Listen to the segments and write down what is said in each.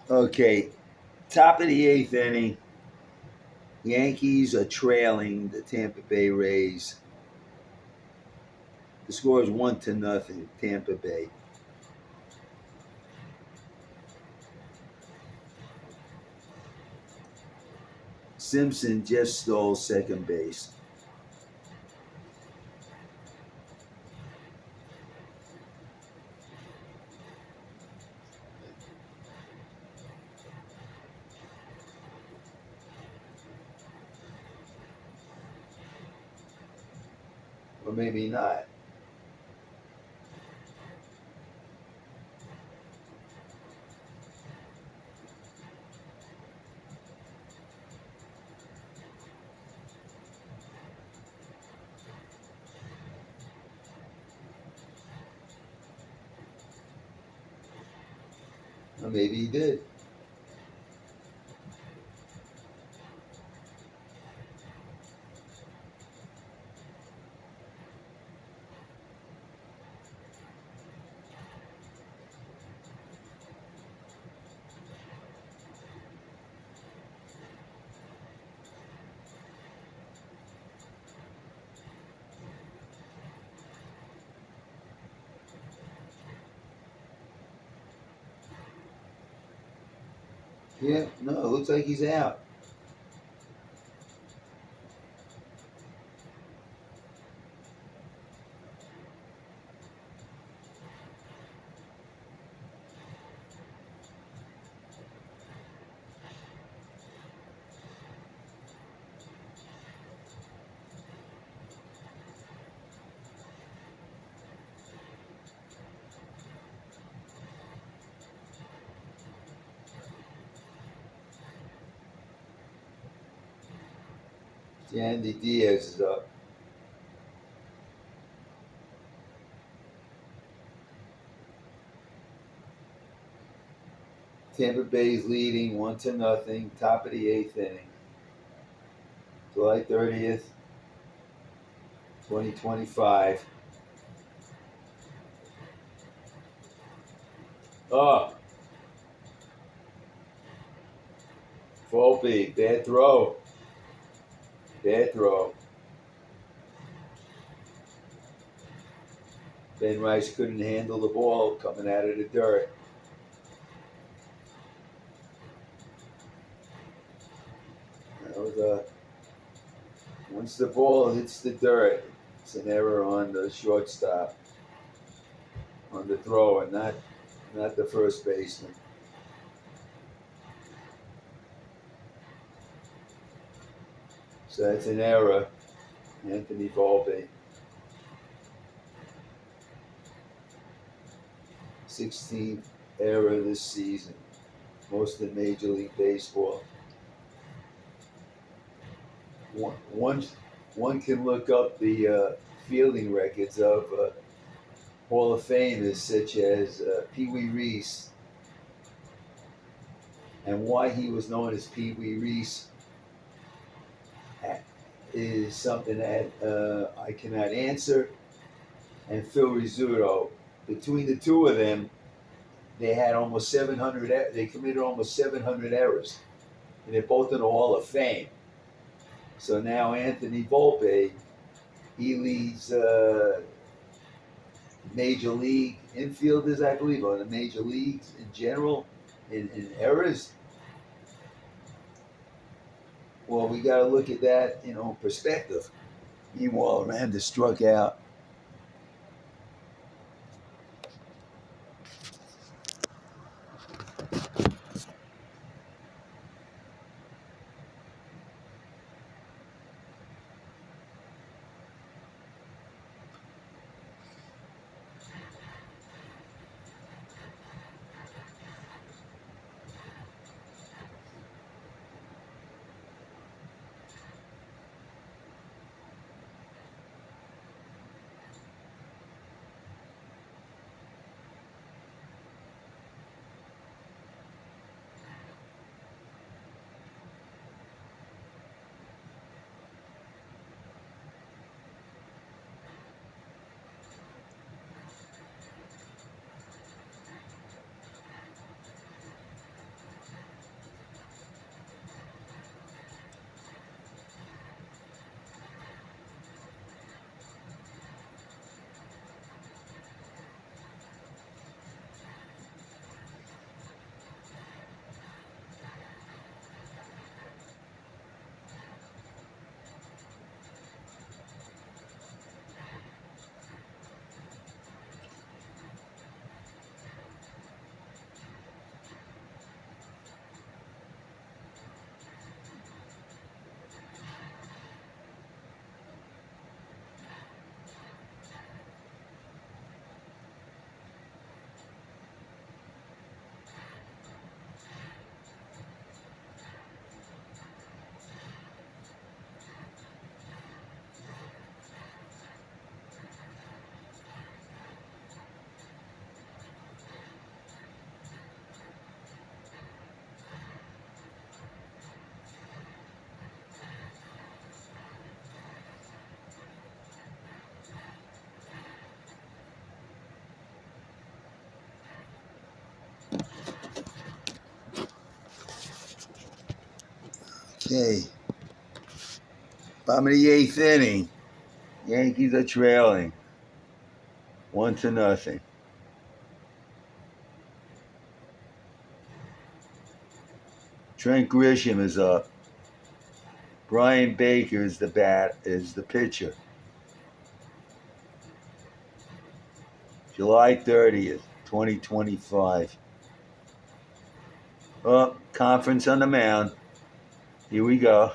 Okay, top of the eighth inning. Yankees are trailing the Tampa Bay Rays. The score is 1-0, Tampa Bay. Simpson just stole second base. Or maybe not. Or maybe he did. Yeah, no, it looks like he's out. Andy Diaz is up. Tampa Bay's leading 1-0, top of the eighth inning. July 30th, 2025. Oh, Volpe, bad throw. Bad throw. Ben Rice couldn't handle the ball coming out of the dirt. That was once the ball hits the dirt, it's an error on the shortstop, on the thrower, not the first baseman. So that's an error. Anthony Volpe. 16th error this season, most in Major League Baseball. One, one can look up the fielding records of Hall of Famers such as Pee Wee Reese, and why he was known as Pee Wee Reese is something that I cannot answer. And Phil Rizzuto, between the two of them, they had almost 700. They committed almost 700 errors, and they're both in the Hall of Fame. So now Anthony Volpe, he leads major league infielders, I believe, or the major leagues in general in errors. Well, we got to look at that, perspective. Meanwhile, Miranda struck out. Okay. Bottom of the eighth inning. Yankees are trailing 1-0. Trent Grisham is up. Brian Baker is the pitcher. July 30th, 2025. Oh, conference on the mound. Here we go.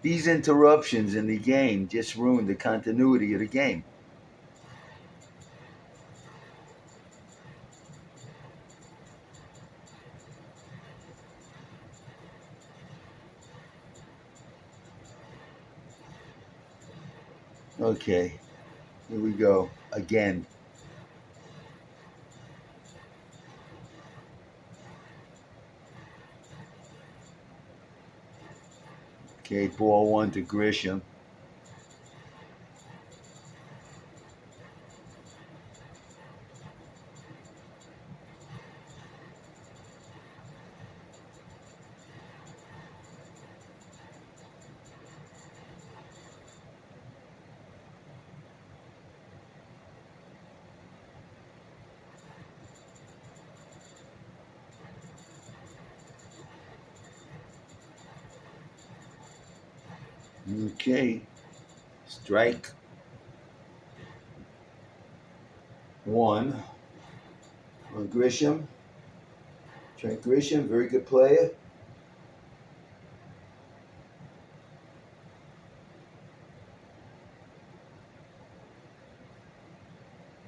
These interruptions in the game just ruined the continuity of the game. Okay, here we go again. Okay, ball one to Grisham. Okay, strike one on Grisham. Trent Grisham, very good player.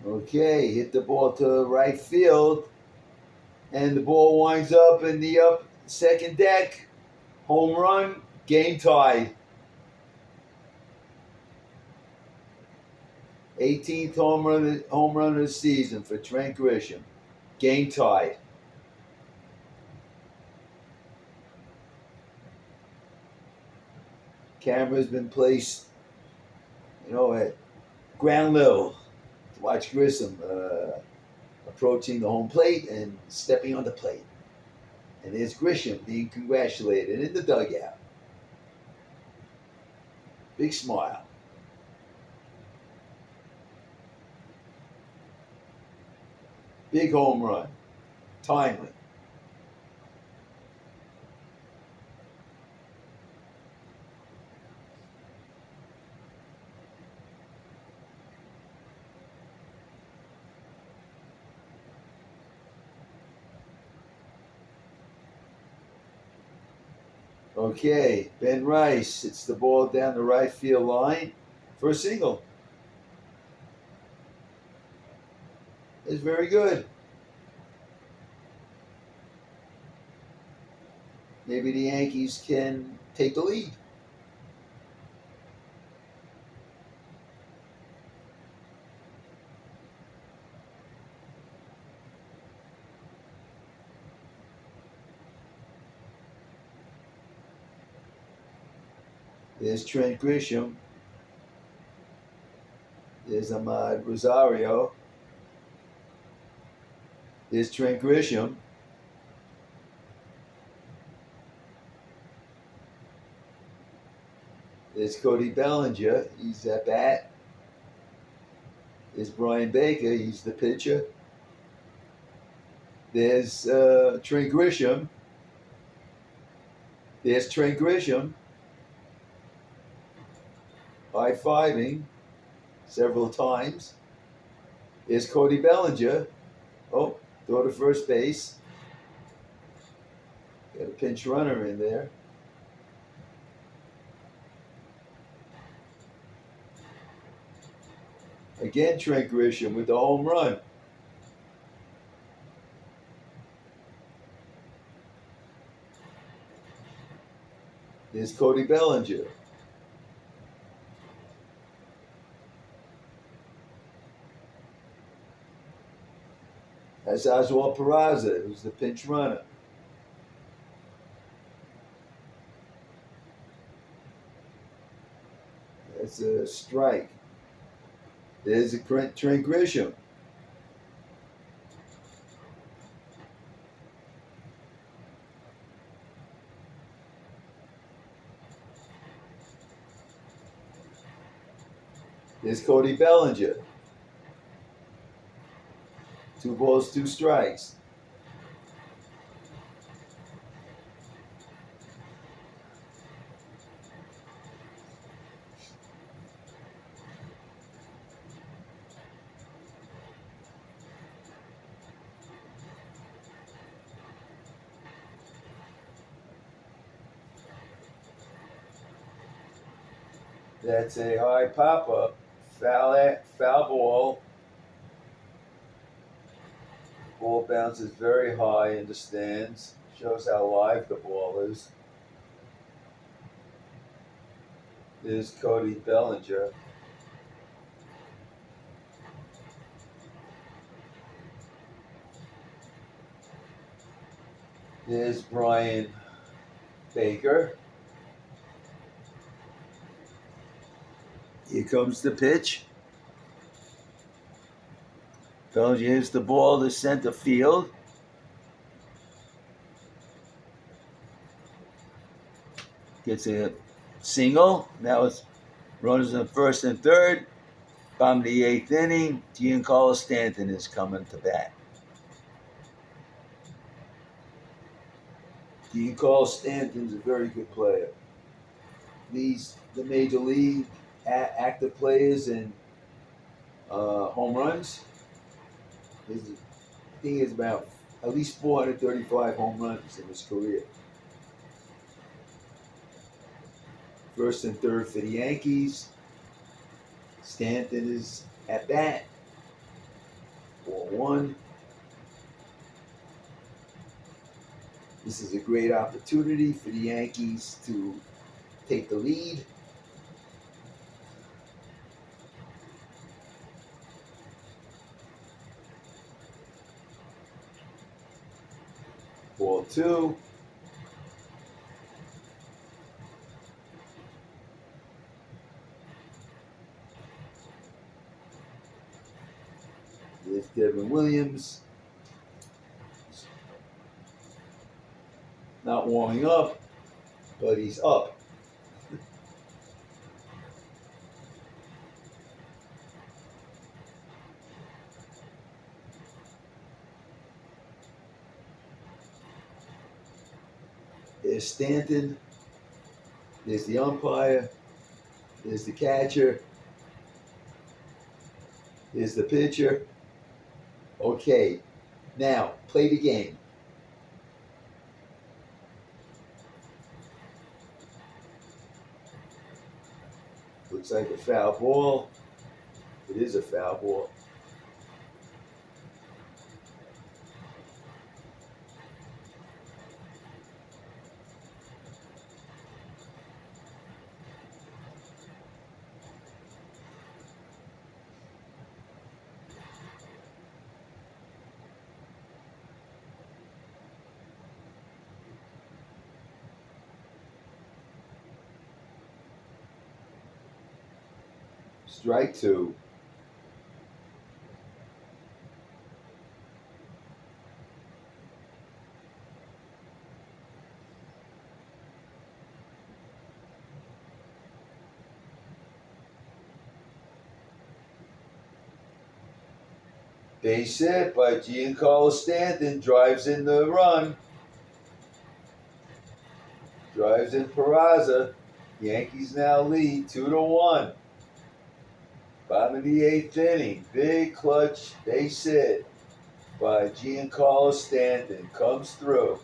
Okay, hit the ball to right field, and the ball winds up in the second deck. Home run, game tied. 18th home run of the season for Trent Grisham. Game tied. Camera's been placed, at ground level to watch Grisham approaching the home plate and stepping on the plate. And there's Grisham being congratulated in the dugout. Big smile. Big home run. Timely. Okay, Ben Rice hits the ball down the right field line for a single. It's very good. Maybe the Yankees can take the lead. There's Trent Grisham. There's Ahmad Rosario. There's Trent Grisham. There's Cody Bellinger. He's at bat. There's Brian Baker. He's the pitcher. There's Trent Grisham. There's Trent Grisham. High-fiving several times. There's Cody Bellinger. Oh, throw to first base. Got a pinch runner in there. Again, Trent Grisham with the home run. There's Cody Bellinger. That's Oswald Peraza, who's the pinch runner. That's a strike. There's a Trent Grisham. There's Cody Bellinger. 2 balls, 2 strikes. That's a high pop up. Foul ball. Ball bounces very high in the stands. Shows how live the ball is. There's Cody Bellinger. There's Brian Baker. Here comes the pitch. Bellinger hits the ball to center field. Gets a single. Now it's runners in first and third. Bottom of the 8th inning. Giancarlo Stanton is coming to bat. Giancarlo Stanton's a very good player. Leads the major league active players in home runs. I think he has about at least 435 home runs in his career. First and third for the Yankees. Stanton is at bat. 4-1. This is a great opportunity for the Yankees to take the lead. Ball 2. There's Devin Williams. Not warming up, but he's up. There's Stanton. There's the umpire. There's the catcher. There's the pitcher. Okay, now play the game. Looks like a foul ball. It is a foul ball. Strike 2. Base hit by Giancarlo Stanton. Drives in the run. Drives in Peraza. Yankees now lead 2-1. Bottom of the 8th inning. Big clutch base hit by Giancarlo Stanton. Comes through.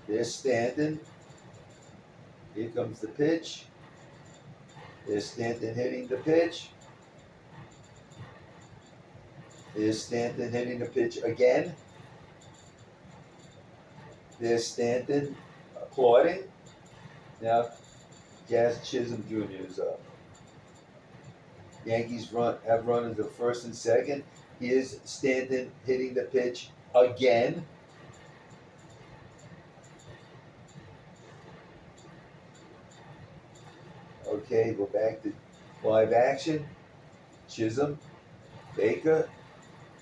There's Stanton. Here comes the pitch. There's Stanton hitting the pitch. There's Stanton hitting the pitch again. There's Stanton applauding. Now Jazz Chisholm Jr. is up. Yankees have runners at first and second. Here's Stanton hitting the pitch again. Okay, go back to live action. Chisholm, Baker.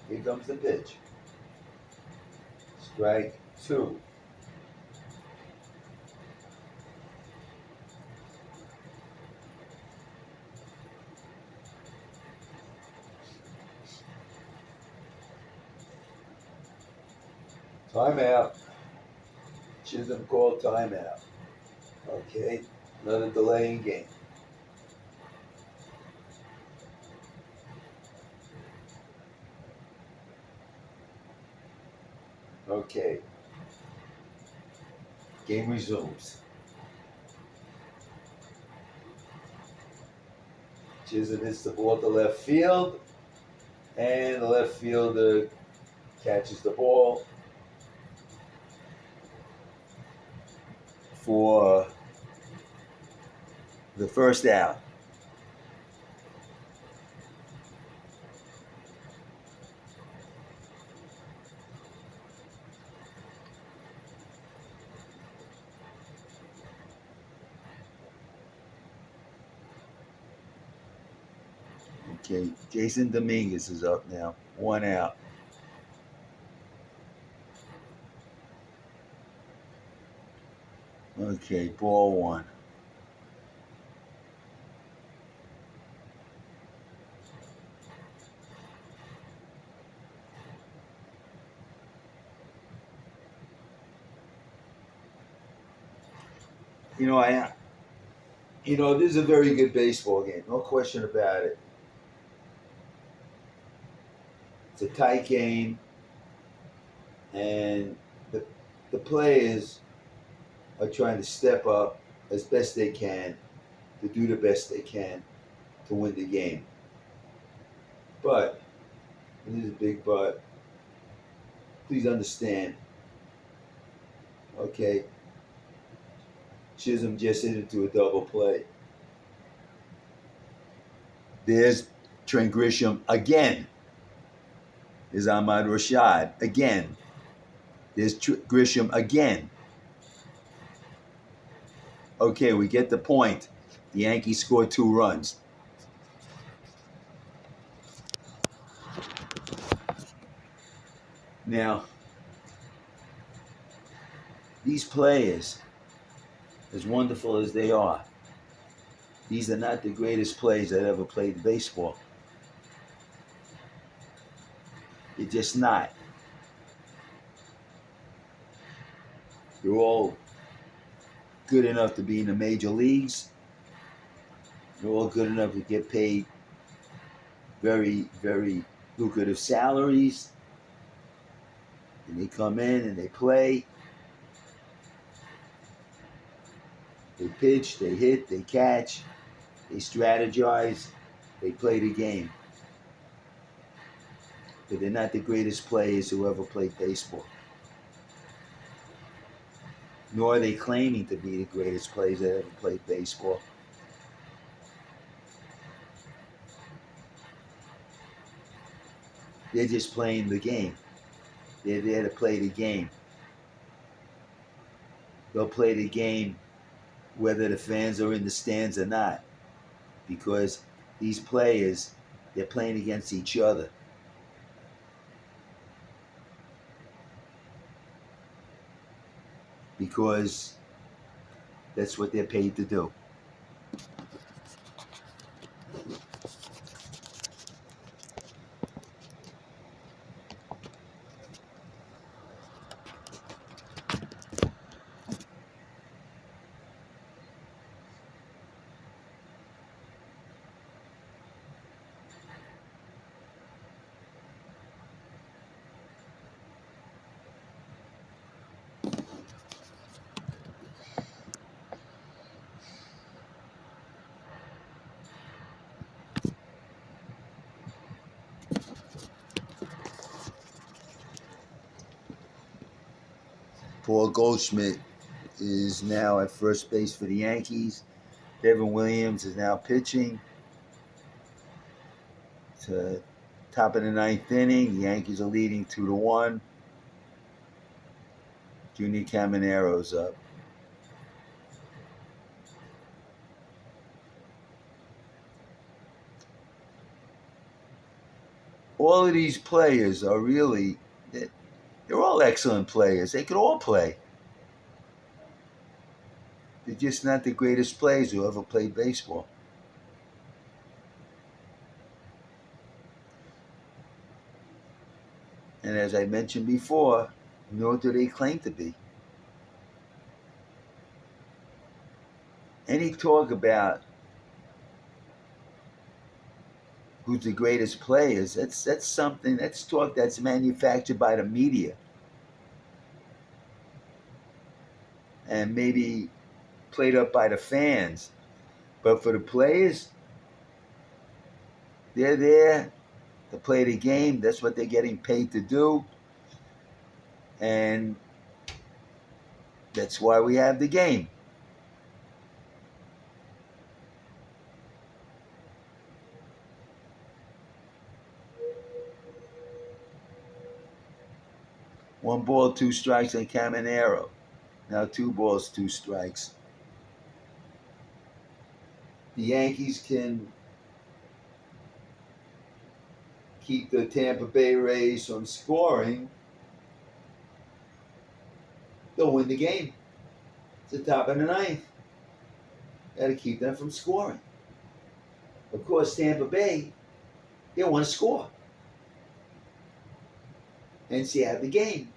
Here comes the pitch. Strike two. Timeout. Chisholm called timeout. Okay, another delay in game. Okay, game resumes. Chisholm hits the ball to left field, and the left fielder catches the ball for the first out. Okay, Jason Dominguez is up now. 1 out. Okay, ball one. You know, this is a very good baseball game, no question about it. It's a tight game, and the players are trying to step up as best they can to do the best they can to win the game. But, and this is a big but, please understand, okay, Chisholm just hit into a double play. There's Trent Grisham again. There's Ahmad Rashad again. There's Grisham again. Okay, we get the point. The Yankees scored 2 runs. Now, these players, as wonderful as they are, these are not the greatest players that ever played baseball. They're just not. They're all good enough to be in the major leagues. They're all good enough to get paid very, very lucrative salaries. And they come in and they play. They pitch, they hit, they catch, they strategize, they play the game. But they're not the greatest players who ever played baseball. Nor are they claiming to be the greatest players that ever played baseball. They're just playing the game. They're there to play the game. They'll play the game whether the fans are in the stands or not. Because these players, they're playing against each other. Because that's what they're paid to do. Paul Goldschmidt is now at first base for the Yankees. Devin Williams is now pitching. To top of the 9th inning, the Yankees are leading 2-1. Junior Camanero's up. all of these players are really, they're all excellent players. They could all play. They're just not the greatest players who ever played baseball. And as I mentioned before, nor do they claim to be. Any talk about who's the greatest players, that's something, that's talk that's manufactured by the media and maybe played up by the fans. But for the players, they're there to play the game. That's what they're getting paid to do. And that's why we have the game. One ball, two strikes on Caminero. Now 2 balls, 2 strikes. The Yankees can keep the Tampa Bay Rays from scoring. They'll win the game. It's the top of the ninth. Got to keep them from scoring. Of course, Tampa Bay, they want to score. Hence, you have the game.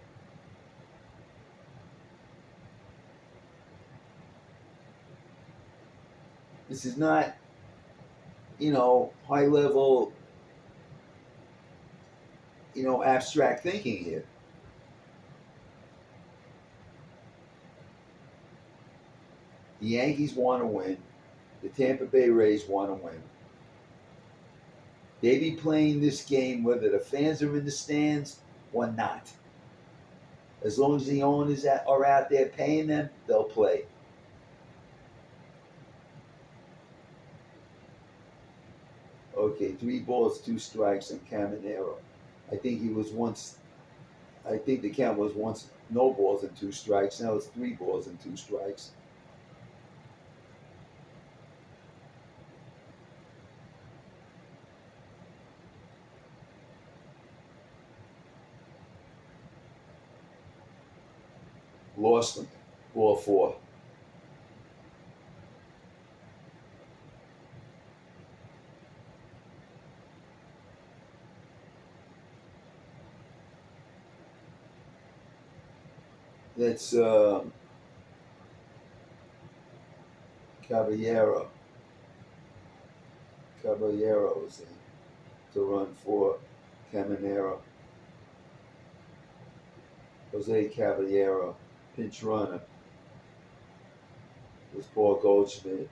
This is not, high level, abstract thinking here. The Yankees want to win. The Tampa Bay Rays want to win. They be playing this game whether the fans are in the stands or not. As long as the owners are out there paying them, they'll play. Okay, 3 balls, 2 strikes on Caminero. I think the count was once no balls and 2 strikes. Now it's 3 balls and 2 strikes. Lost them. Ball 4. That's Caballero. Caballero is in to run for Caminero. Jose Caballero, pinch runner. There's Paul Goldschmidt.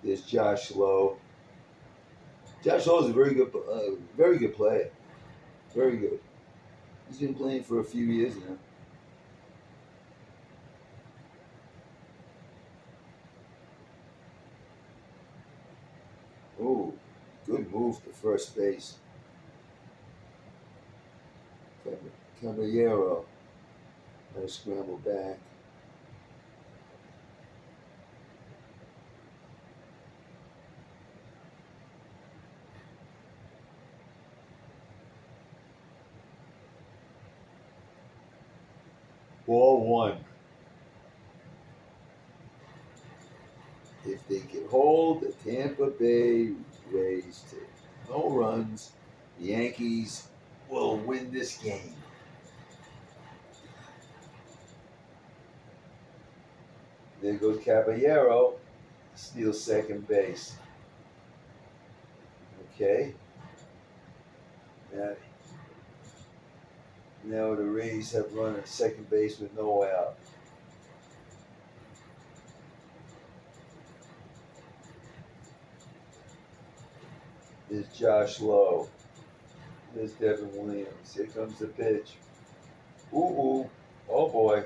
There's Josh Lowe. Josh Lowe is a very good player. Very good. He's been playing for a few years now. Oh, good move to first base. Caballero. Got to scramble back. Ball 1. If they can hold the Tampa Bay Rays to no runs, the Yankees will win this game. There goes Caballero, steals second base. Okay. Now the Rays have run at second base with no out. There's Josh Lowe. There's Devin Williams. Here comes the pitch. Ooh. Oh boy.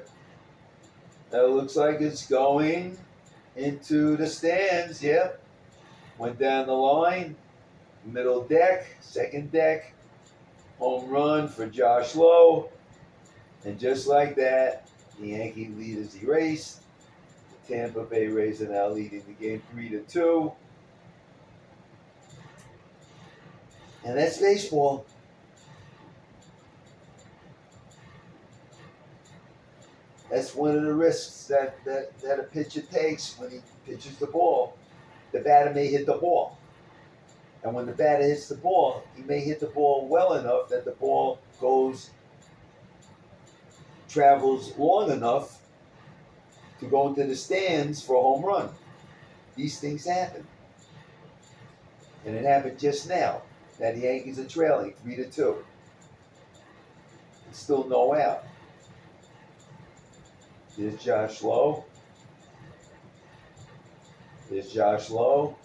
That looks like it's going into the stands. Yep. Went down the line. Middle deck. Second deck. Home run for Josh Lowe. And just like that, the Yankee lead is erased. The Tampa Bay Rays are now leading the game 3-2. And that's baseball. That's one of the risks that a pitcher takes when he pitches the ball. The batter may hit the ball. And when the batter hits the ball, he may hit the ball well enough that the ball travels long enough to go into the stands for a home run. These things happen. And it happened just now that the Yankees are trailing 3-2. It's still no out. There's Josh Lowe. There's Josh Lowe.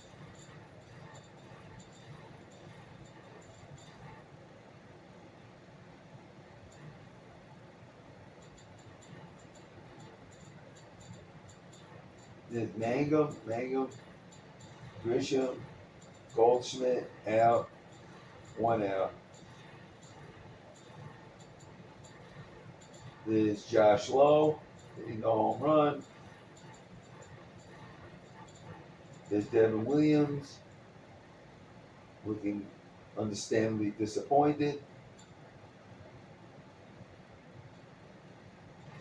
There's Mangum, Grisham, Goldschmidt out, 1 out. There's Josh Lowe, hitting the home run. There's Devin Williams, looking understandably disappointed.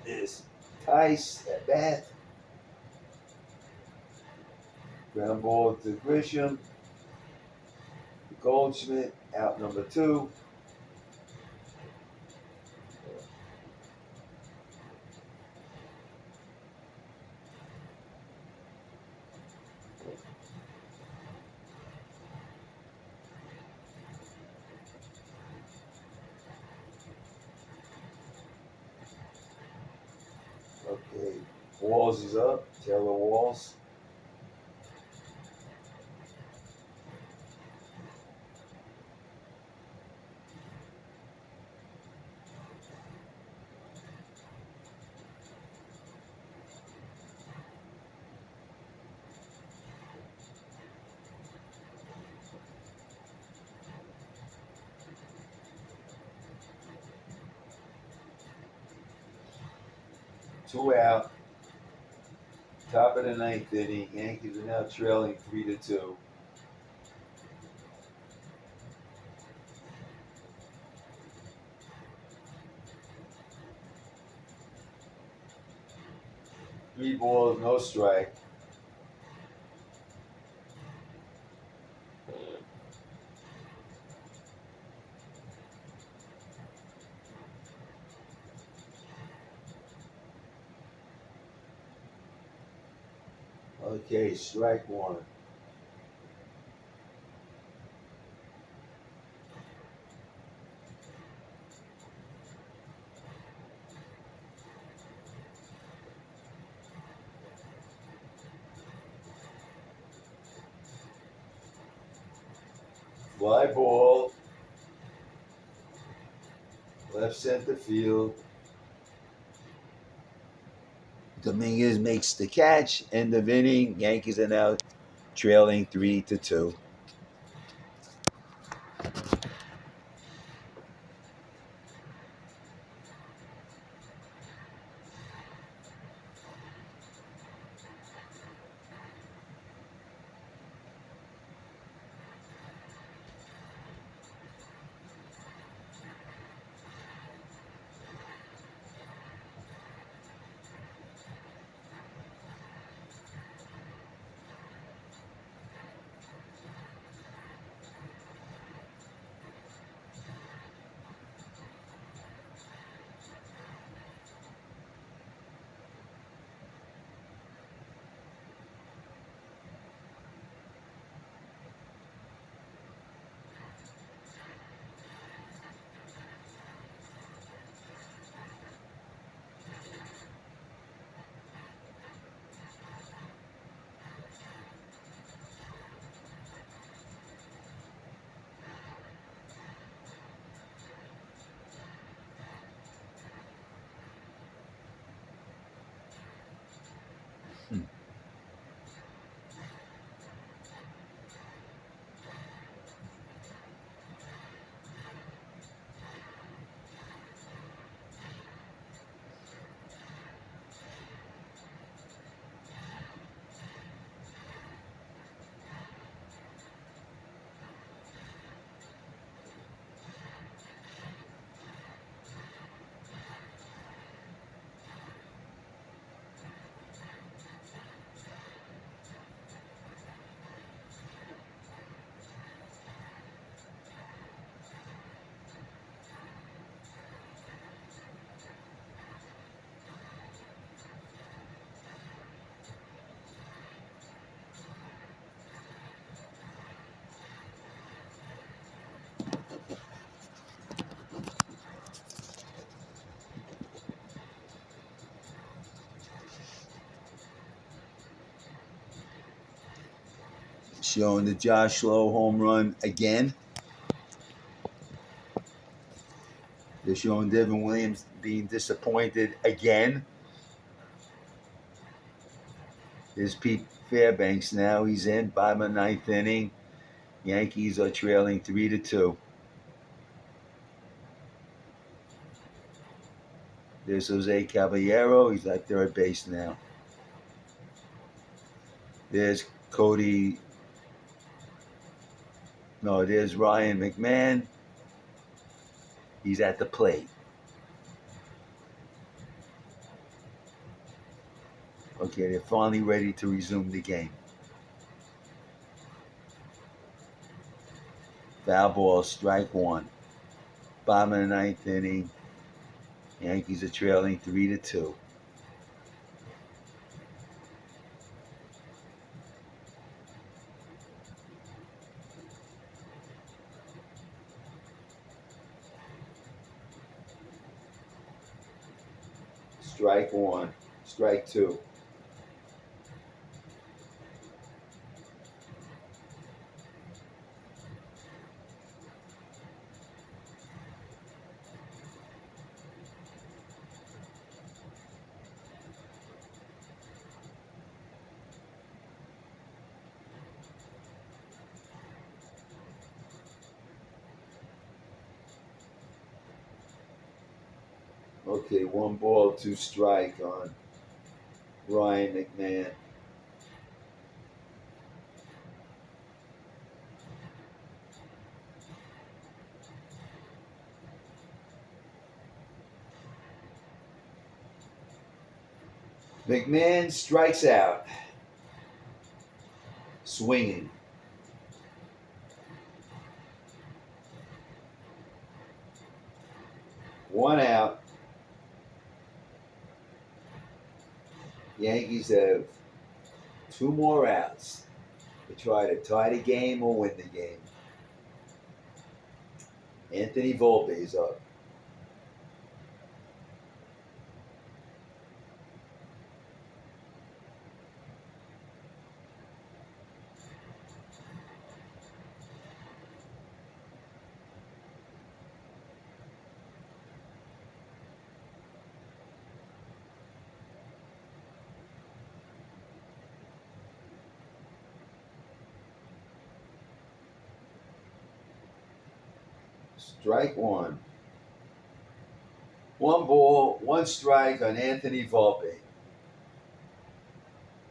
There's Tice at bat. Ground ball to Grisham. Goldschmidt, out number 2. Okay, Walls is up. Taylor Walls. Two out. Top of the 9th inning. Yankees are now trailing 3-2. Three balls, no strike. Okay, strike 1. Fly ball. Left center field. Dominguez makes the catch. End of inning. Yankees are now trailing 3-2. Showing the Josh Lowe home run again. They're showing Devin Williams being disappointed again. There's Pete Fairbanks now. He's in, bottom of ninth inning. Yankees are trailing 3-2. There's Jose Caballero. He's at third base now. There's Cody. No, there's Ryan McMahon. He's at the plate. Okay, they're finally ready to resume the game. Foul ball, strike one. Bottom of the ninth inning. Yankees are trailing 3-2. Strike one. Strike two. Okay, 1 ball, 2 strike on Ryan McMahon. McMahon strikes out. Swinging. One out. Yankees have 2 more outs to try to tie the game or win the game. Anthony Volpe's up. Strike one. 1 ball, 1 strike on Anthony Volpe.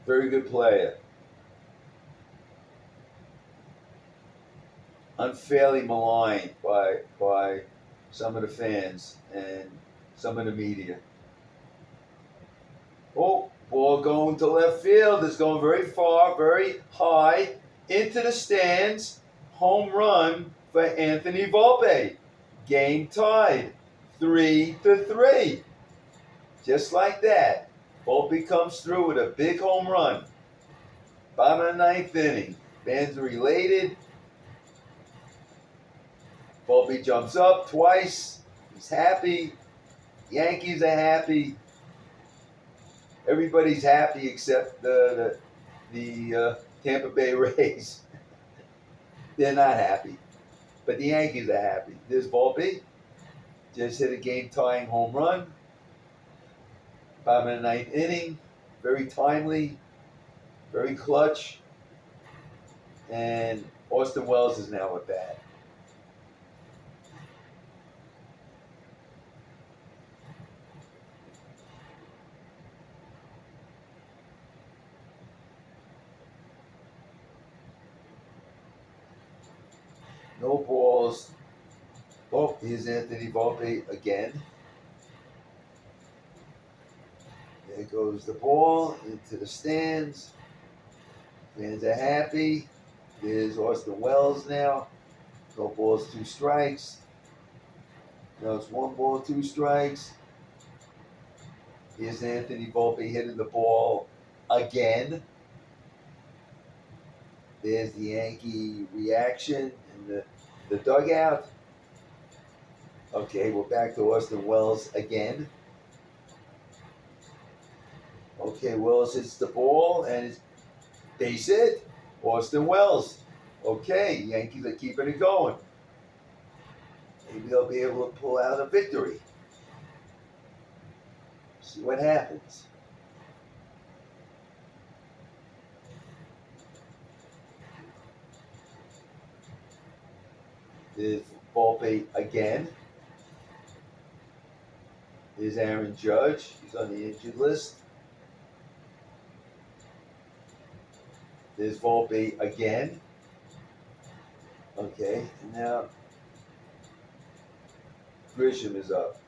Very good player. Unfairly maligned by some of the fans and some of the media. Oh, ball going to left field. It's going very far, very high, into the stands. Home run for Anthony Volpe. Game tied, 3-3. Just like that, Volpe comes through with a big home run. Bottom of the ninth inning. Fans are elated. Volpe jumps up twice. He's happy. Yankees are happy. Everybody's happy except the Tampa Bay Rays. They're not happy. But the Yankees are happy. There's Volpe. Just hit a game-tying home run. Bottom of the ninth inning. Very timely. Very clutch. And Austin Wells is now at bat. No balls. Oh, here's Anthony Volpe again. There goes the ball into the stands. Fans are happy. There's Austin Wells now. No balls, 2 strikes. Now it's 1 ball, 2 strikes. Here's Anthony Volpe hitting the ball again. There's the Yankee reaction in the dugout. Okay, we're back to Austin Wells again. Okay, Wells hits the ball and it's base hit. Austin Wells. Okay, Yankees are keeping it going. Maybe they'll be able to pull out a victory. See what happens. There's Volpe again. There's Aaron Judge. He's on the injured list. There's Volpe again. Okay, now Grisham is up.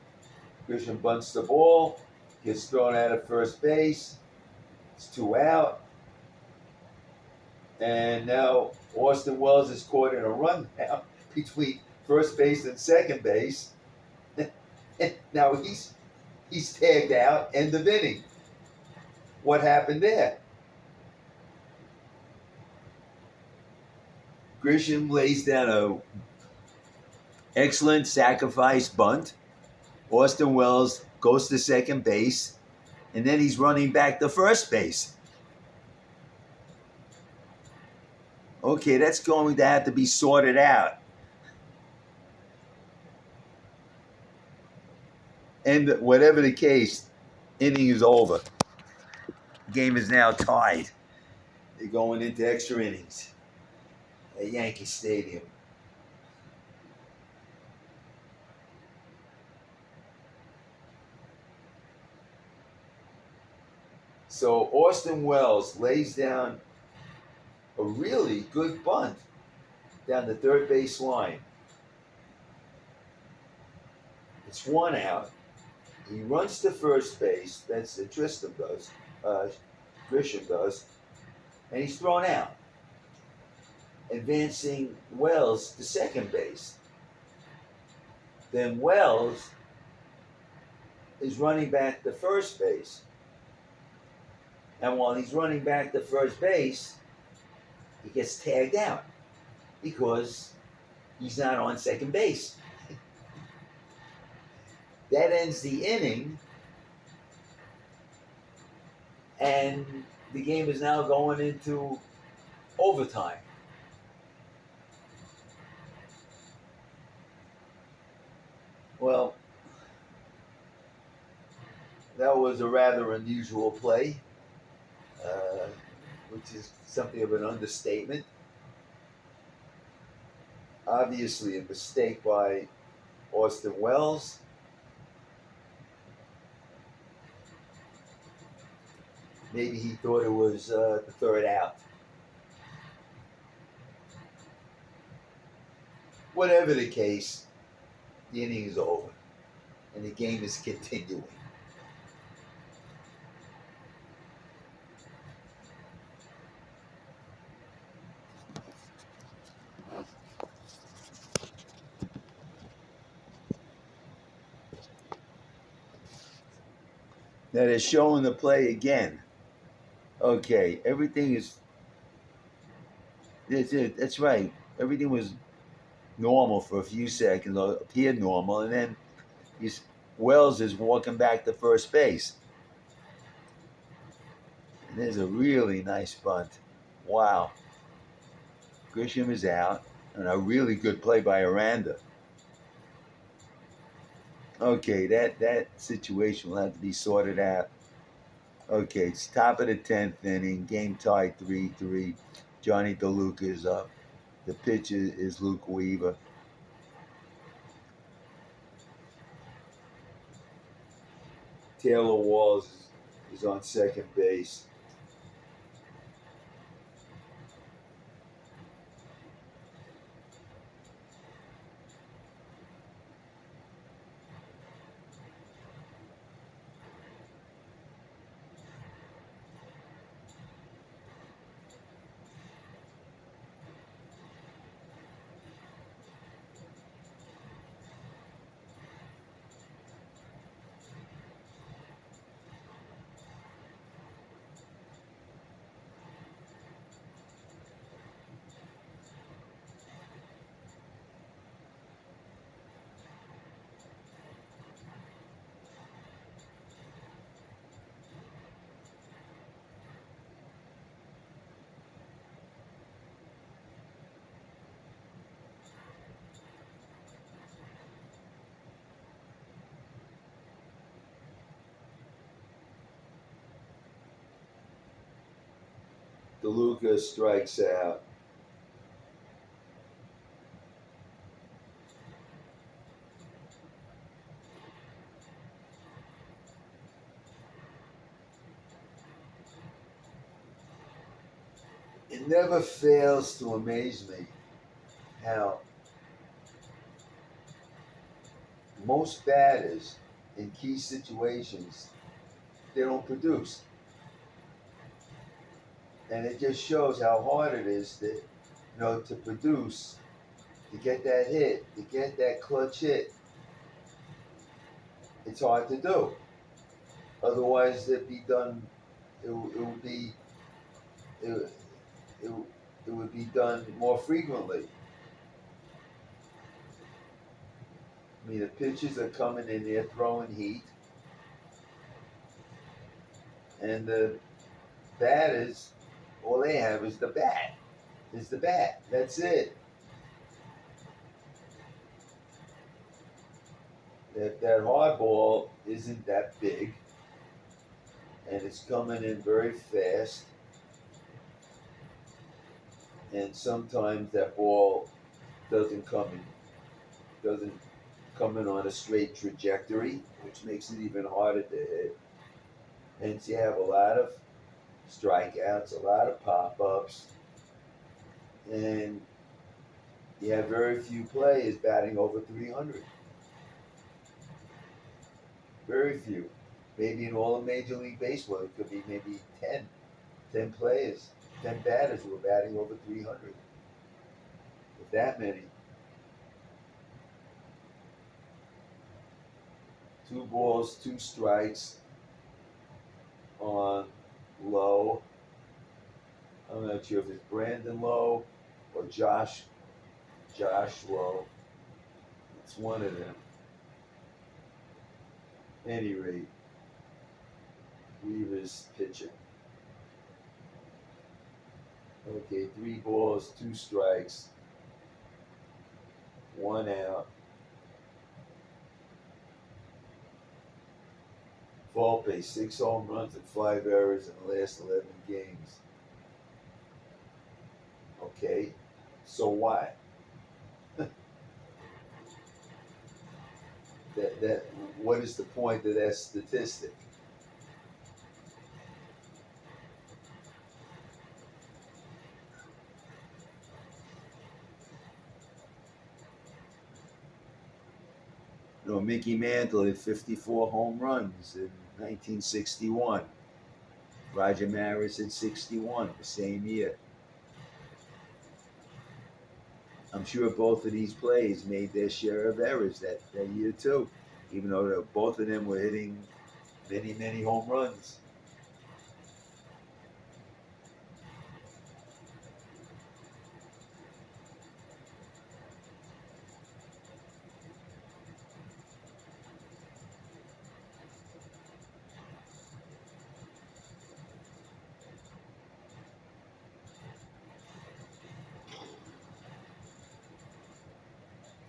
Grisham bunts the ball, gets thrown out of first base. It's 2 out. And now Austin Wells is caught in a run now between first base and second base. And now he's tagged out, end of inning. What happened there? Grisham lays down a excellent sacrifice bunt. Austin Wells goes to second base, and then he's running back to first base. Okay, that's going to have to be sorted out. And whatever the case, inning is over. Game is now tied. They're going into extra innings at Yankee Stadium. So Austin Wells lays down a really good bunt down the third base line. It's 1 out. He runs to first base. That's Grisham does, and he's thrown out. Advancing Wells to second base. Then Wells is running back to first base. And while he's running back to first base, he gets tagged out because he's not on second base. That ends the inning, and the game is now going into overtime. Well, that was a rather unusual play, which is something of an understatement. Obviously, a mistake by Austin Wells. Maybe he thought it was the third out. Whatever the case, the inning is over, and the game is continuing. Now they're showing the play again. Okay, everything is. That's right. Everything was normal for a few seconds, or appeared normal, and then Wells is walking back to first base. And there's a really nice bunt. Wow. Grisham is out, and a really good play by Aranda. Okay, that situation will have to be sorted out. Okay, it's top of the 10th inning, game tied 3-3. Johnny DeLuca is up. The pitcher is Luke Weaver. Taylor Walls is on second base. DeLuca strikes out. It never fails to amaze me how most batters in key situations they don't produce, and it just shows how hard it is to produce, to get that hit, to get that clutch hit. It's hard to do. Otherwise, it'd be done. It would be it, it, it would be done more frequently. I mean, the pitchers are coming in there throwing heat, and the batters, all they have is the bat. Is the bat. That's it. That hard ball isn't that big, and it's coming in very fast. And sometimes that ball doesn't come in, doesn't come in on a straight trajectory, which makes it even harder to hit. Hence, you have a lot of strikeouts, a lot of pop-ups, and you have very few players batting over 300. Very few. Maybe in all of Major League Baseball, it could be maybe 10 players, 10 batters who are batting over 300. With that many. 2 balls, 2 strikes on Lowe. I'm not sure if it's Brandon Lowe or Josh Lowe. It's one of them. Any rate, Weaver's pitching. Okay, 3 balls, 2 strikes, 1 out. Volpe, 6 home runs and 5 errors in the last 11 games. Okay, so what? that what is the point of that statistic? Mickey Mantle had 54 home runs in 1961. Roger Maris had 61 the same year. I'm sure both of these players made their share of errors that year too, even though both of them were hitting many home runs.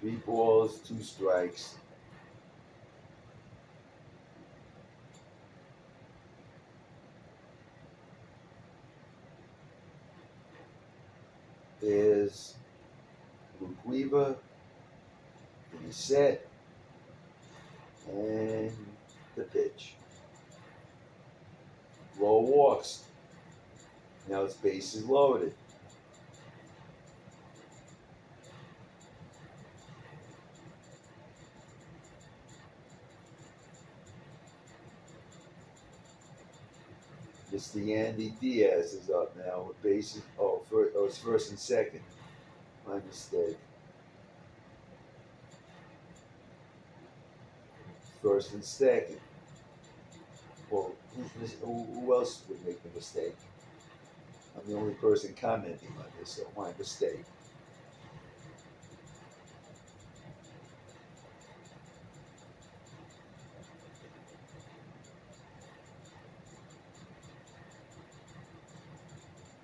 Three balls, 2 strikes. There's Luke Weaver in the set and the pitch. Low walks. Now his base is loaded. Mr. Yandy Diaz is up now with bases. It's first and second. My mistake. First and second. Well, who else would make the mistake? I'm the only person commenting on this, so my mistake.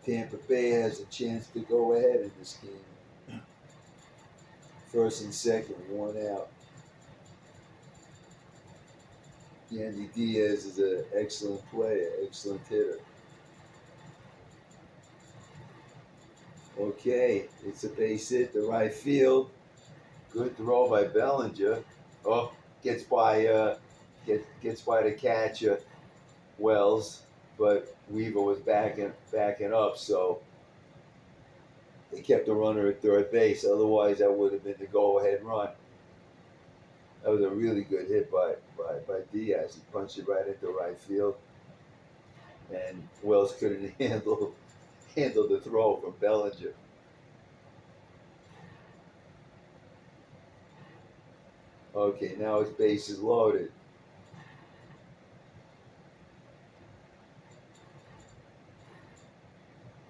Tampa Bay has a chance to go ahead in this game. First and second, 1 out. Yandy Diaz is an excellent player, excellent hitter. Okay, it's a base hit to right field. Good throw by Bellinger. Oh, gets by gets by the catcher Wells, but Weaver was backing up, so they kept the runner at third base. Otherwise, that would have been the go-ahead run. That was a really good hit by Diaz. He punched it right into right field, and Wells couldn't handle the throw from Bellinger. Okay, now his base is loaded.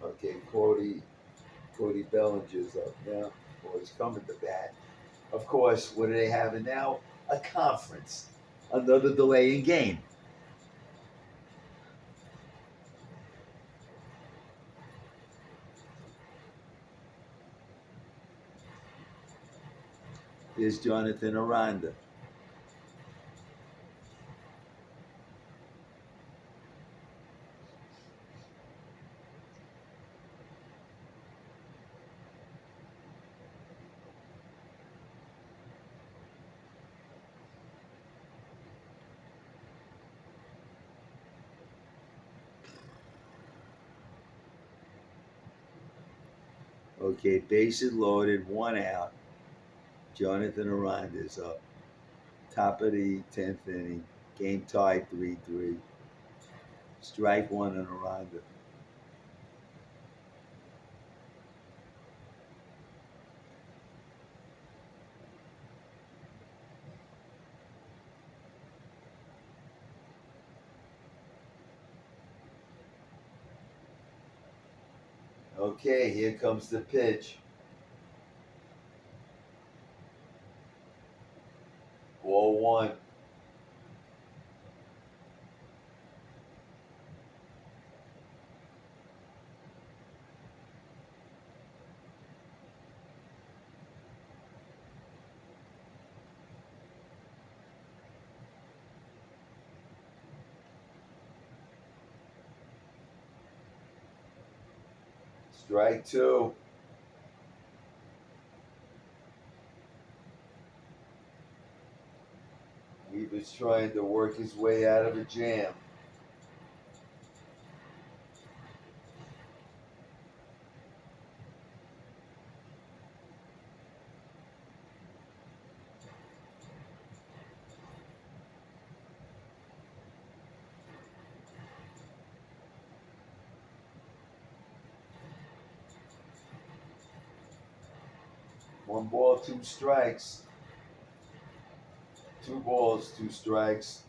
Okay, Cody Bellinger's up now. Well, he's coming to bat. Of course, what are they having now? A conference. Another delay in game. Here's Jonathan Aranda. Okay, bases loaded, one out. Jonathan Aranda is up. Top of the 10th inning. Game tied 3-3. Strike one on Aranda. Okay, here comes the pitch. Ball one. Strike two. He was trying to work his way out of a jam. One ball, two strikes. Two balls, two strikes.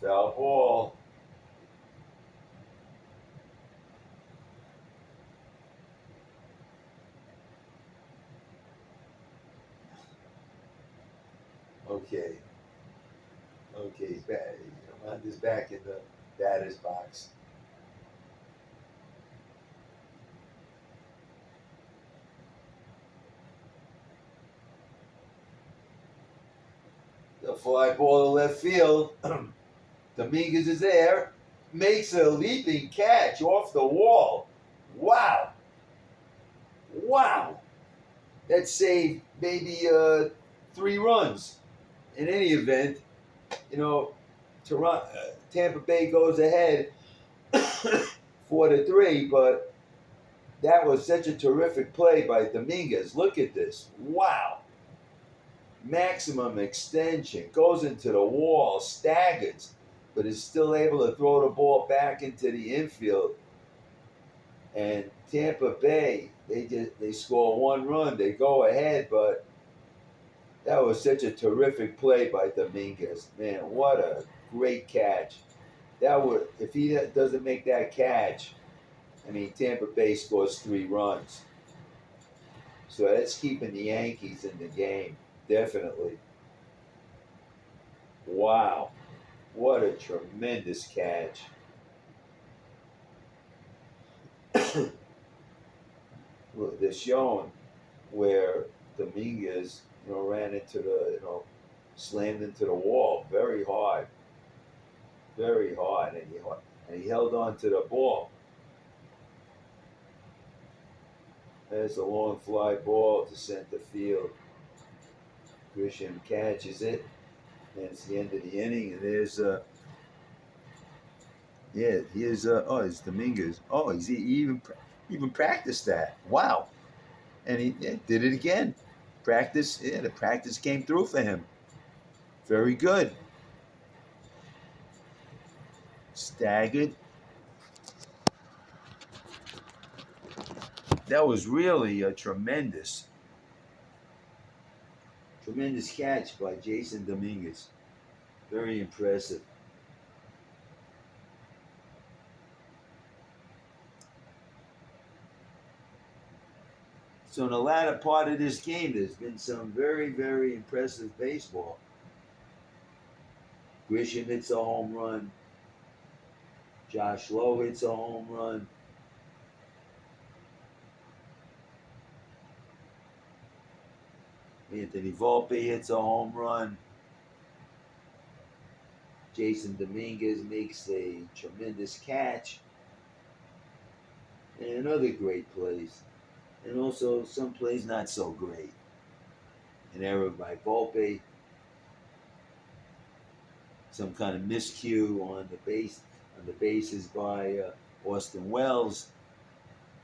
Foul ball. Okay. Okay, he's back. Aranda's back in the batter's box. The fly ball to left field. Dominguez is there. Makes a leaping catch off the wall. Wow. Wow. That saved maybe 3 runs. In any event, Toronto, Tampa Bay goes ahead 4-3, but that was such a terrific play by Dominguez. Look at this. Wow. Maximum extension, goes into the wall, staggers, but is still able to throw the ball back into the infield. And Tampa Bay, they score 1 run, they go ahead, but that was such a terrific play by Dominguez. Man, what a great catch. That would, if he doesn't make that catch, I mean, Tampa Bay scores 3 runs. So that's keeping the Yankees in the game, definitely. Wow. What a tremendous catch. Look, they're showing where Dominguez, ran into slammed into the wall very hard, and he held on to the ball. There's a long fly ball to center field. Grisham catches it, and it's the end of the inning. And there's here's it's Dominguez. Oh, he even practiced that. Wow, and he did it again. The practice came through for him. Very good. Staggered. That was really a tremendous catch by Jason Dominguez. Very impressive. So in the latter part of this game, there's been some very, very impressive baseball. Grisham hits a home run. Josh Lowe hits a home run. Anthony Volpe hits a home run. Jason Dominguez makes a tremendous catch. And other great plays. And also some plays not so great. An error by Volpe. Some kind of miscue on the bases by Austin Wells.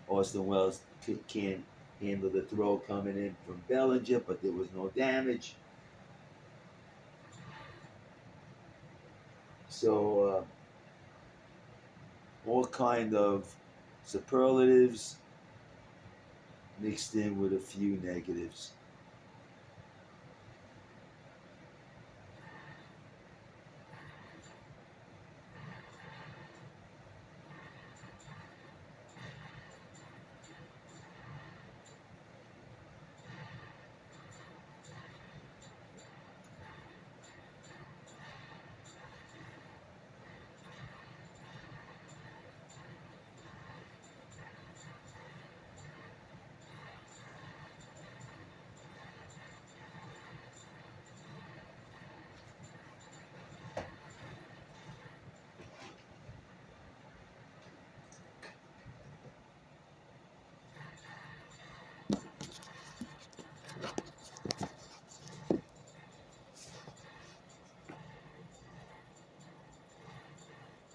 Austin Wells can't handle the throw coming in from Bellinger, but there was no damage. So all kind of superlatives mixed in with a few negatives.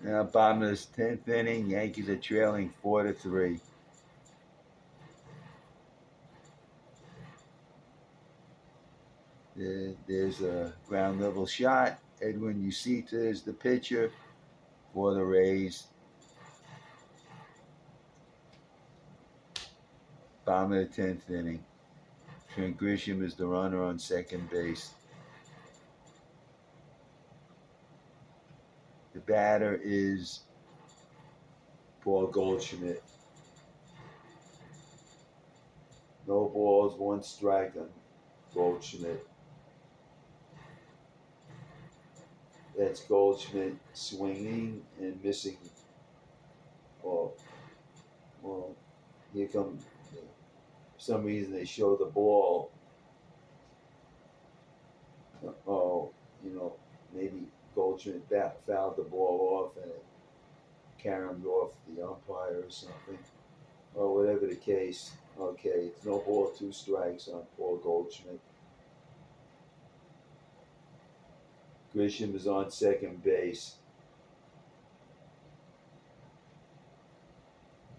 Now, bottom of this 10th inning, Yankees are trailing 4-3. There's a ground level shot. Edwin Ucita is the pitcher for the Rays. Bottom of the 10th inning. Trent Grisham is the runner on second base. The batter is Paul Goldschmidt. No balls, one strike on Goldschmidt. That's Goldschmidt swinging and missing. Well, here come. For some reason, they show the ball. Maybe Goldschmidt fouled the ball off and it caromed off the umpire or something. Or whatever the case. Okay, it's no ball, two strikes on Paul Goldschmidt. Grisham is on second base.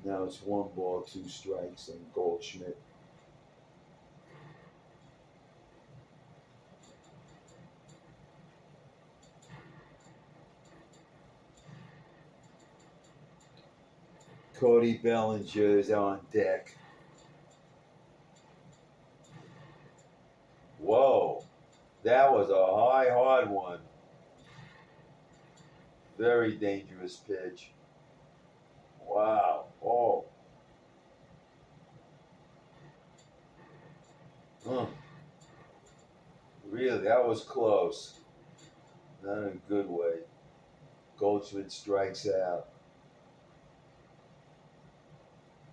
Now it's one ball, two strikes on Goldschmidt. Cody Bellinger is on deck. Whoa, that was a high, hard one. Very dangerous pitch. Wow. Oh. Really, that was close. Not in a good way. Goldschmidt strikes out.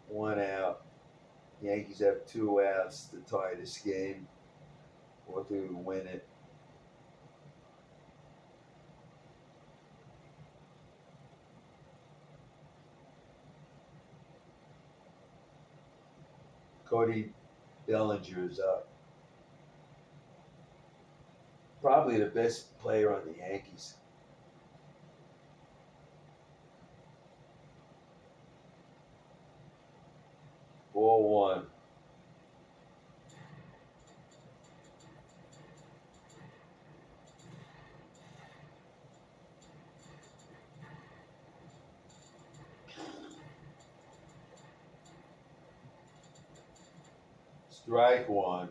1 out. Yankees have 2 outs to tie this game or to win it. Cody Bellinger is up. Probably the best player on the Yankees. Ball 1. Strike 1.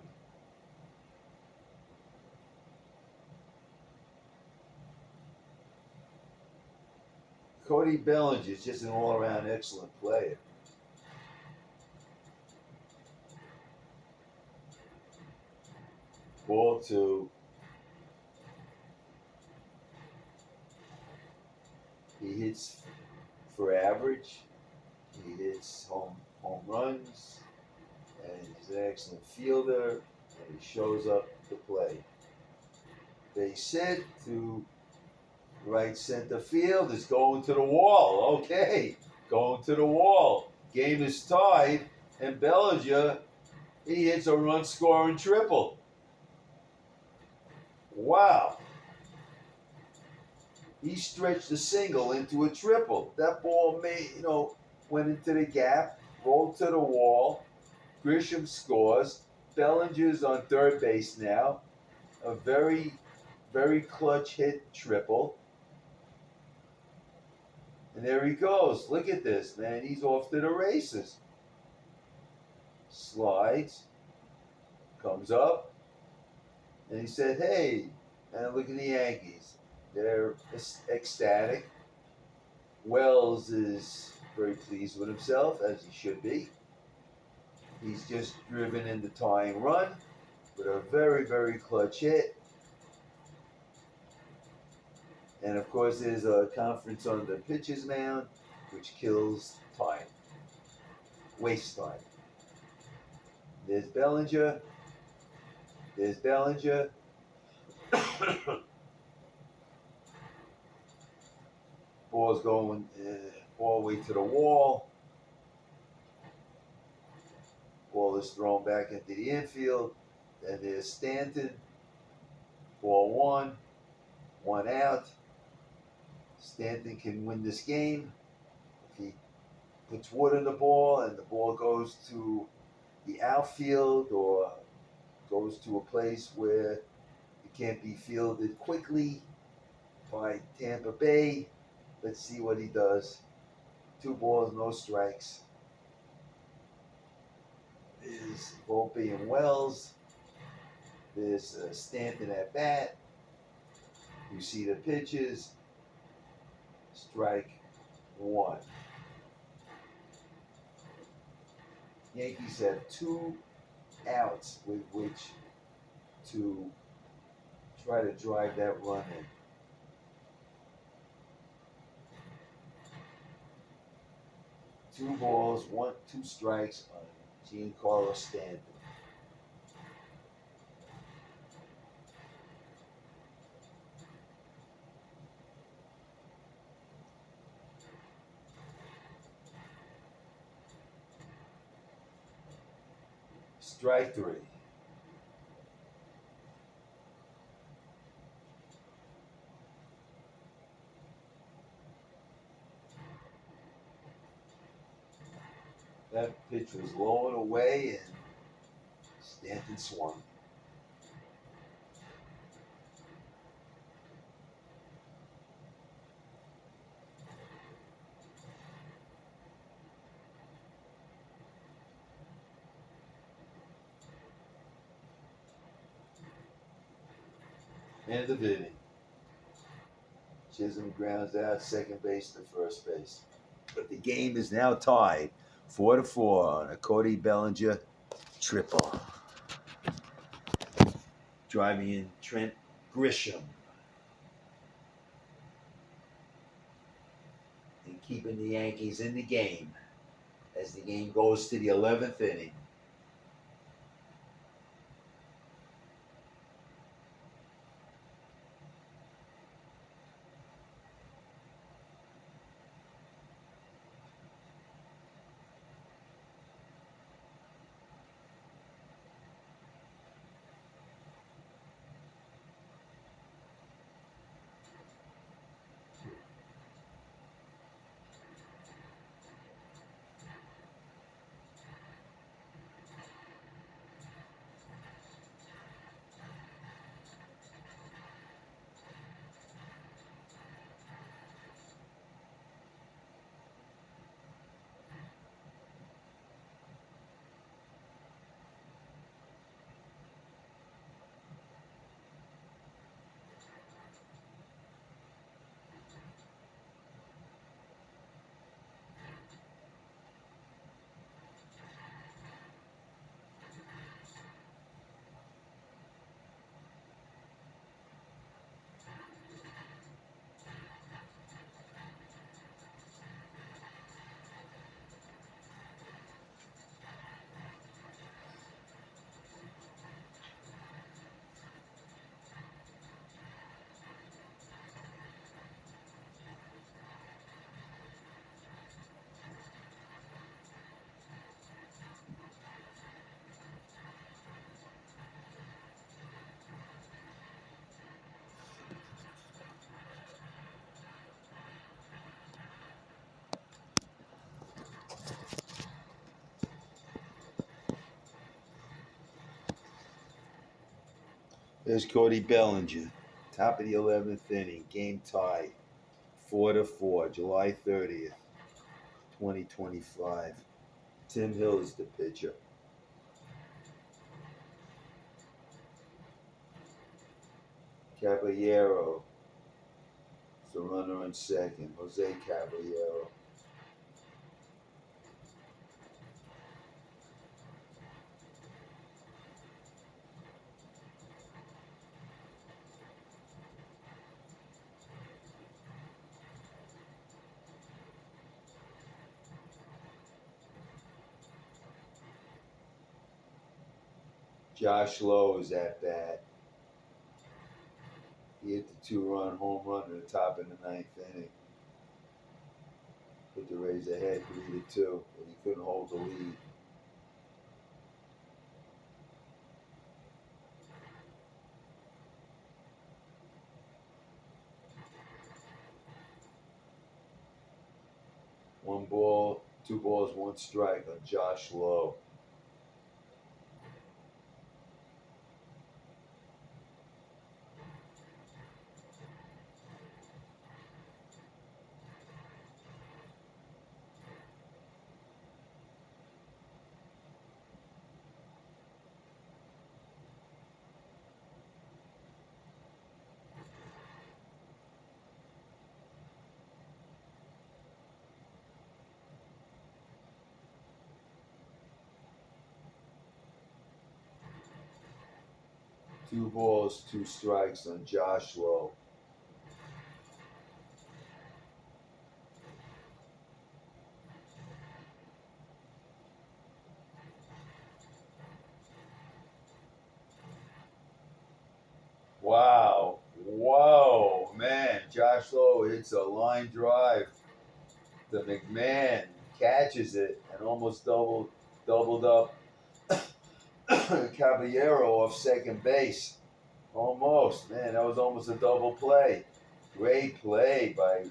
Cody Bellinger is just an all-around excellent player. Ball 2. He hits for average. He hits home runs. And he's an excellent fielder. And he shows up to play. They said to right center field is going to the wall. Okay, going to the wall. Game is tied, and Bellinger, he hits a run-scoring triple. Wow. He stretched a single into a triple. That ball went into the gap, rolled to the wall. Grisham scores. Bellinger's on third base now. A very, very clutch hit triple. And there he goes. Look at this, man. He's off to the races. Slides. Comes up. And he said, hey, and look at the Yankees. They're ecstatic. Wells is very pleased with himself, as he should be. He's just driven in the tying run with a very, very clutch hit. And of course, there's a conference on the pitcher's mound, which kills time, waste time. There's Bellinger. There's Bellinger. Ball's going all the way to the wall. Ball is thrown back into the infield. And there's Stanton. Ball 1. 1 out. Stanton can win this game if he puts wood in the ball and the ball goes to the outfield or goes to a place where it can't be fielded quickly by Tampa Bay. Let's see what he does. 2 balls, no strikes. There's Volpe and Wells. There's Stanton at bat. You see the pitches. Strike 1. Yankees have 2 outs with which to try to drive that run in. Two balls, 2 strikes on Giancarlo Stanton. Strike 3. That pitch was low and away, and Stanton swung. End of inning. Chisholm grounds out second base to first base. But the game is now tied 4-4 on a Cody Bellinger triple. Driving in Trent Grisham. keeping the Yankees in the game as the game goes to the 11th inning. There's Cody Bellinger, top of the 11th inning, game tie, 4-4, July 30th, 2025. Tim Hill is the pitcher. Caballero is the runner on second. Jose Caballero. Josh Lowe is at bat. He hit the two-run home run at the top of the ninth inning. Put the Rays ahead 3-2, but he couldn't hold the lead. One ball, two balls, one strike on Josh Lowe. Two balls, two strikes on Josh Lowe. Wow. Whoa, man. Josh Lowe hits a line drive. The McMahon catches it and almost doubled up Caballero off second base. Almost. Man, that was almost a double play. Great play by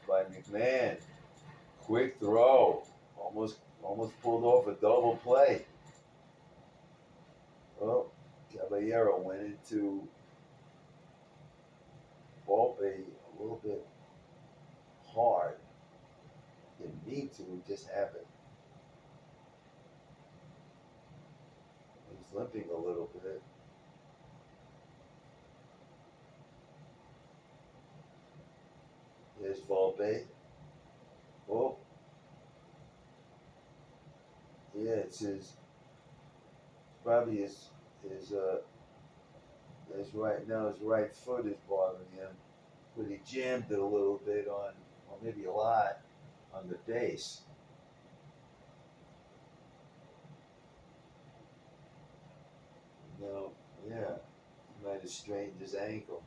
McMahon. Quick throw. Almost pulled off a double play. Well, Caballero went into Volpe a little bit hard. Didn't need to, it just happened. He's limping a little bit. There's Volpe. Oh. Yeah, it's probably his right now his right foot is bothering him. But he jammed it a little bit on, or maybe a lot, on the base. No, yeah, he might have strained his ankle.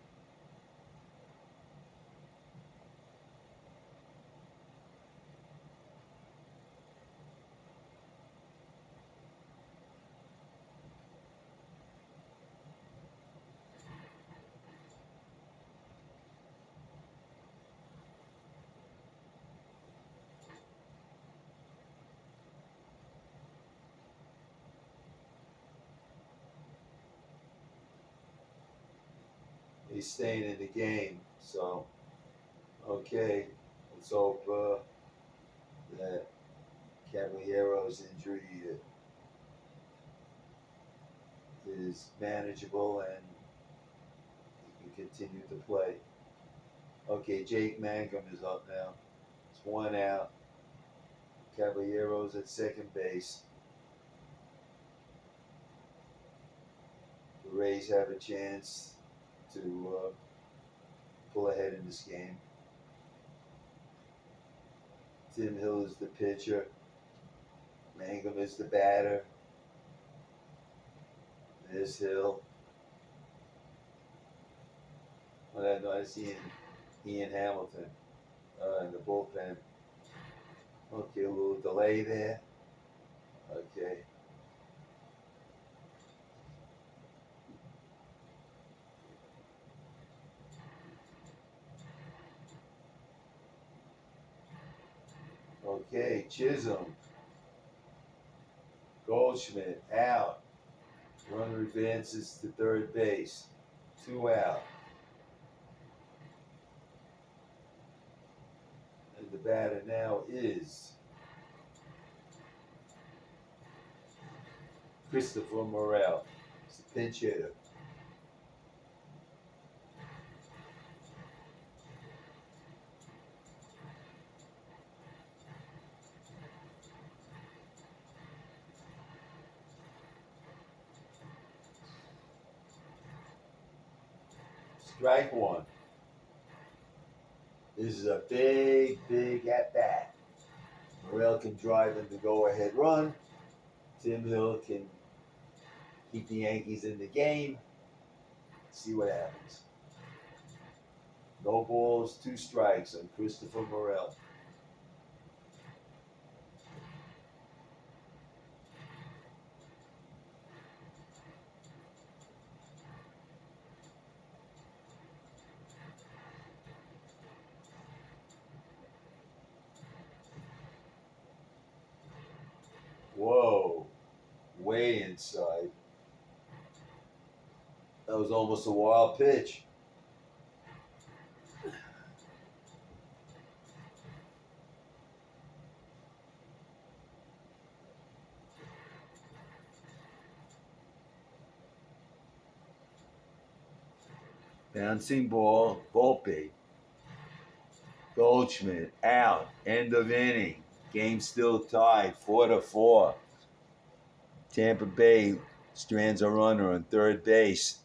He's staying in the game, so okay. Let's hope that Caballero's injury is manageable and he can continue to play. Okay, Jake Mangum is up now. It's one out. Caballero's at second base. The Rays have a chance to pull ahead in this game. Tim Hill is the pitcher. Mangum is the batter. There's Hill. Well, I see Ian Hamilton in the bullpen. Okay, a little delay there. Okay. Okay, Chisholm. Goldschmidt out. Runner advances to third base. 2 out. And the batter now is Christopher Morel. He's the pinch hitter. Strike one. This is a big, big at bat. Morel can drive in the go ahead run. Tim Hill can keep the Yankees in the game. See what happens. No balls, 2 strikes on Christopher Morel. Whoa, way inside. That was almost a wild pitch. Bouncing ball, Volpe. Goldschmidt out. End of inning. Game still tied, 4-4. Tampa Bay strands a runner on third base.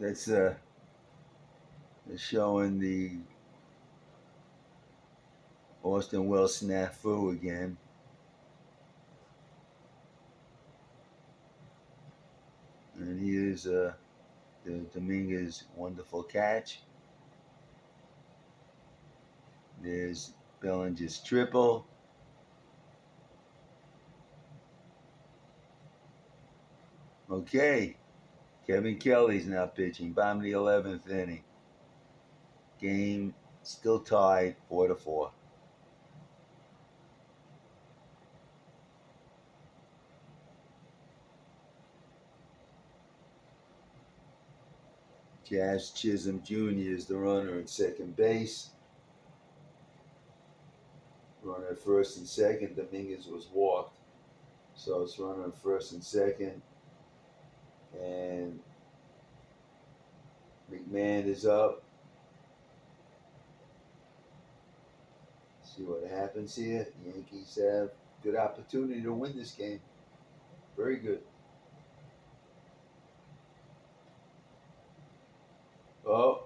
That's showing the Austin Wells snafu again. And here's the Dominguez wonderful catch. There's Bellinger's triple. Okay, Kevin Kelly's now pitching. Bottom of the 11th inning. Game still tied 4-4. Jazz Chisholm Jr. is the runner at second base. Runner at first and second. Dominguez was walked. So it's runner at first and second. And McMahon is up. See what happens here. The Yankees have good opportunity to win this game. Very good. Oh,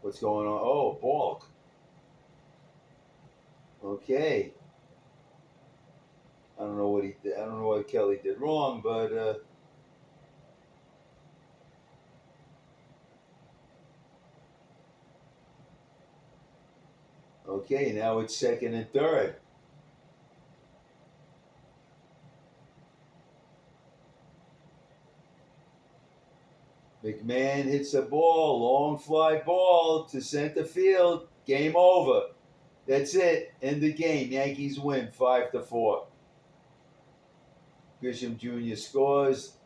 what's going on? Oh, balk. Okay. I don't know what he did. I don't know what Kelly did wrong, but okay. Now it's second and third. McMahon hits a ball, long fly ball to center field. Game over. That's it. End the game. Yankees win 5-4. Grisham Jr. scores.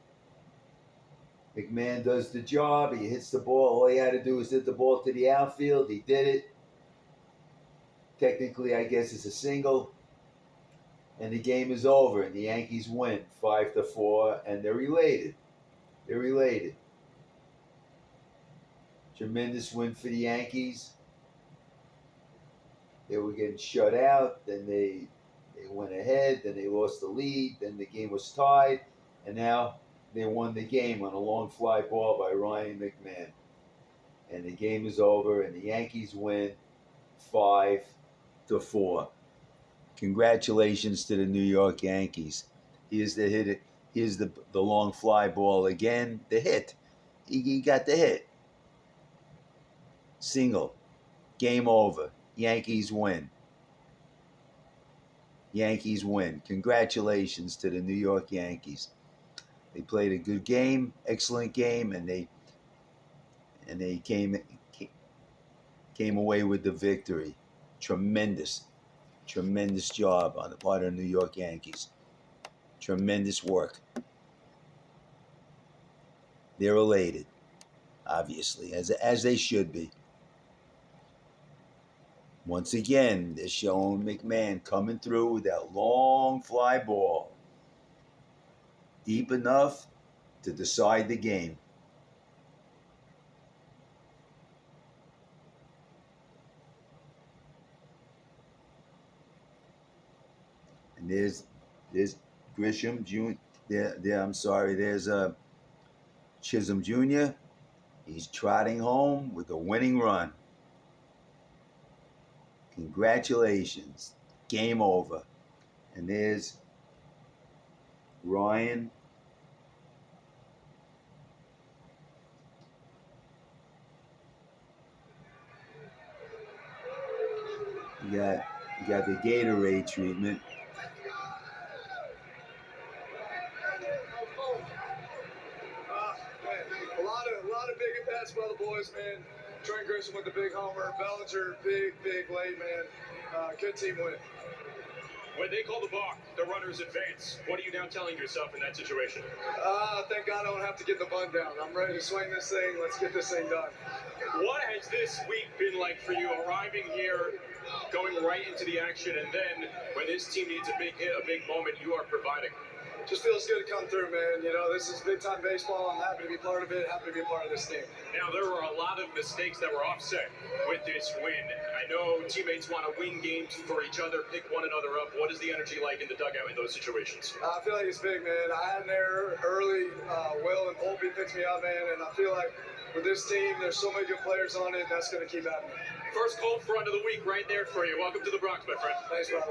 McMahon does the job. He hits the ball. All he had to do was hit the ball to the outfield. He did it. Technically, I guess it's a single. And the game is over. And the Yankees win 5-4. And they're related. They're related. Tremendous win for the Yankees. They were getting shut out. Then they went ahead. Then they lost the lead. Then the game was tied. And now they won the game on a long fly ball by Ryan McMahon. And the game is over. And the Yankees win 5-4. Congratulations to the New York Yankees. Here's the hit. Here's the long fly ball again. The hit. He got the hit. Single. Game over. Yankees win. Yankees win. Congratulations to the New York Yankees. They played a good game, excellent game, and they came away with the victory. Tremendous job on the part of the New York Yankees. Tremendous work. They're elated, obviously, as they should be. Once again, they're showing McMahon coming through with that long fly ball. Deep enough to decide the game. And there's Grisham Jr. There's Chisholm Jr. He's trotting home with a winning run. Congratulations. Game over. And there's Ryan. You got the Gatorade treatment. A lot of big at-bats by the boys, man. Trent Grisham with the big homer. Bellinger, big late, man. Good team win. When they call the balk, the runners advance. What are you now telling yourself in that situation? Thank God I don't have to get the bunt down. I'm ready to swing this thing. Let's get this thing done. What has this week been like for you, arriving here, going right into the action, and then when this team needs a big hit, a big moment, you are providing? Just feels good to come through, man. You know, this is big-time baseball. I'm happy to be part of it, happy to be a part of this team. Now, there were a lot of mistakes that were offset with this win. I know teammates want to win games for each other, pick one another up. What is the energy like in the dugout in those situations? I feel like it's big, man. I had an error early. Will and Bullpen hope he picks me up, man. And I feel like with this team, there's so many good players on it. That's going to keep happening. First cold front of the week right there for you. Welcome to the Bronx, my friend. Thanks, brother.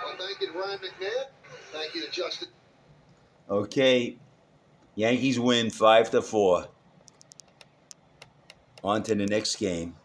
Well, thank you to Ryan McMahon. Thank you to Justin. Okay, Yankees win 5-4. On to the next game.